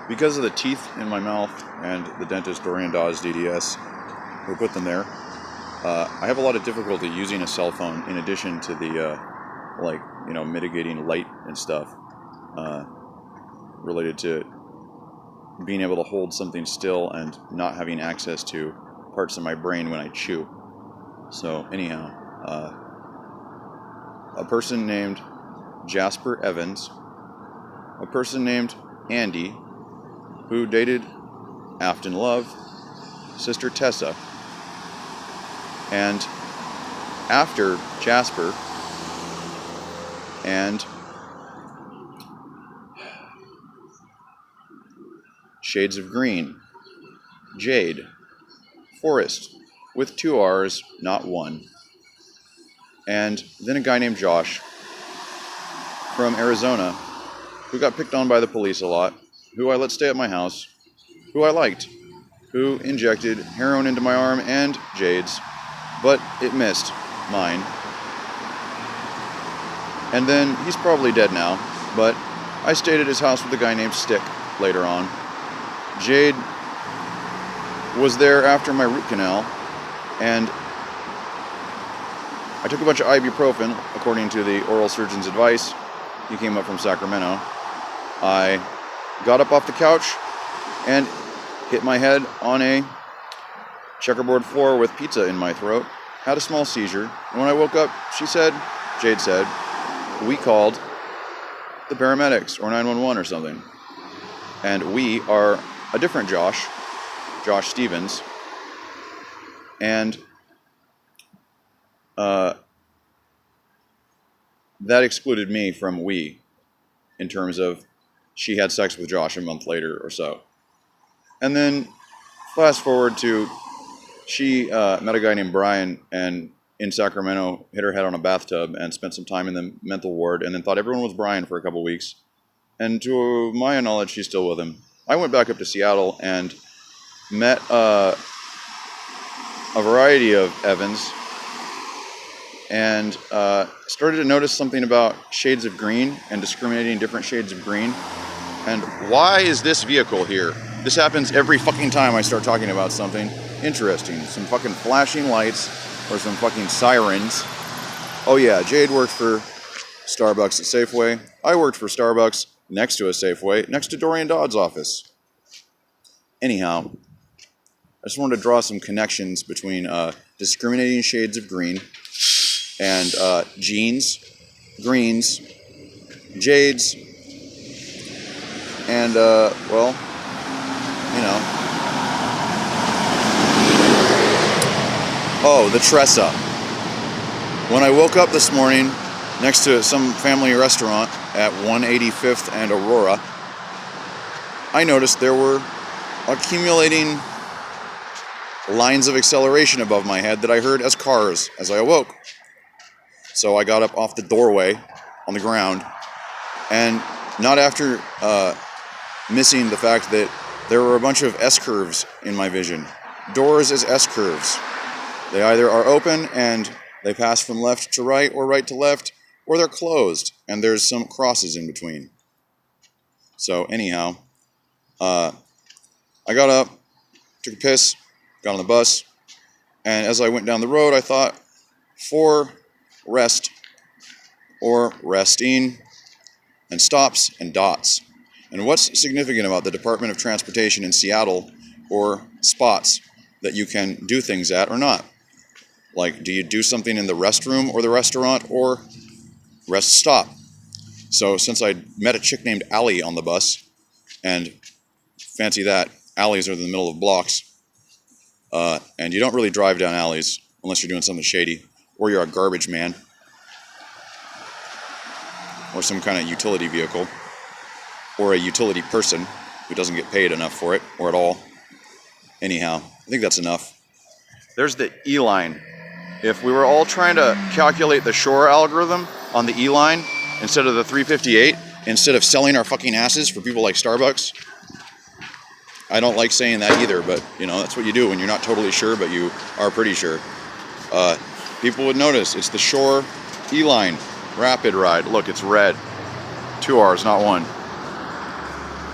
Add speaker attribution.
Speaker 1: Because of the teeth in my mouth and the dentist Dorian Dawes DDS who put them there, I have a lot of difficulty using a cell phone in addition to the mitigating light and stuff related to being able to hold something still and not having access to parts of my brain when I chew. So anyhow, a person named Jasper Evans, a person named Andy, who dated Afton Love, Sister Tessa, and after Jasper, and Shades of Green, Jade, Forrest, with 2 R's, not 1. And then a guy named Josh from Arizona who got picked on by the police a lot, who I let stay at my house, who I liked, who injected heroin into my arm and Jade's, but it missed mine. And then he's probably dead now, but I stayed at his house with a guy named Stick later on. Jade was there after my root canal, and I took a bunch of ibuprofen, according to the oral surgeon's advice. He came up from Sacramento. I got up off the couch and hit my head on a checkerboard floor with pizza in my throat, had a small seizure, and when I woke up, Jade said, we called the paramedics or 911 or something. And we are a different Josh Stevens, and that excluded me from we, in terms of she had sex with Josh a month later or so. And then fast forward to she met a guy named Brian and in Sacramento hit her head on a bathtub and spent some time in the mental ward and then thought everyone was Brian for a couple weeks. And to my knowledge, she's still with him. I went back up to Seattle and met a variety of Evans and started to notice something about shades of green and discriminating different shades of green. And why is this vehicle here? This happens every fucking time I start talking about something interesting. Some fucking flashing lights or some fucking sirens. Oh yeah, Jade worked for Starbucks at Safeway. I worked for Starbucks next to a Safeway, next to Dorian Dodd's office. Anyhow, I just wanted to draw some connections between discriminating shades of green and jeans, greens, jades, and, Oh, the Tressa. When I woke up this morning next to some family restaurant at 185th and Aurora, I noticed there were accumulating lines of acceleration above my head that I heard as cars as I awoke. So I got up off the doorway on the ground, and not after missing the fact that there were a bunch of S-curves in my vision. Doors as S-curves. They either are open and they pass from left to right or right to left, or they're closed and there's some crosses in between. So anyhow, I got up, took a piss, got on the bus, and as I went down the road, I thought, for rest or resting, and stops and dots. And what's significant about the Department of Transportation in Seattle, or spots that you can do things at or not? Like, do you do something in the restroom or the restaurant, or rest stop? So since I met a chick named Allie on the bus, and fancy that, alleys are in the middle of blocks, and you don't really drive down alleys unless you're doing something shady, or you're a garbage man, or some kind of utility vehicle, or a utility person who doesn't get paid enough for it, or at all. Anyhow, I think that's enough. There's the E-line. If we were all trying to calculate the Shore algorithm on the E-line instead of the 358, instead of selling our fucking asses for people like Starbucks, I don't like saying that either, but, that's what you do when you're not totally sure, but you are pretty sure. People would notice it's the Shore E-line rapid ride. Look, it's red. 2 R's, not one.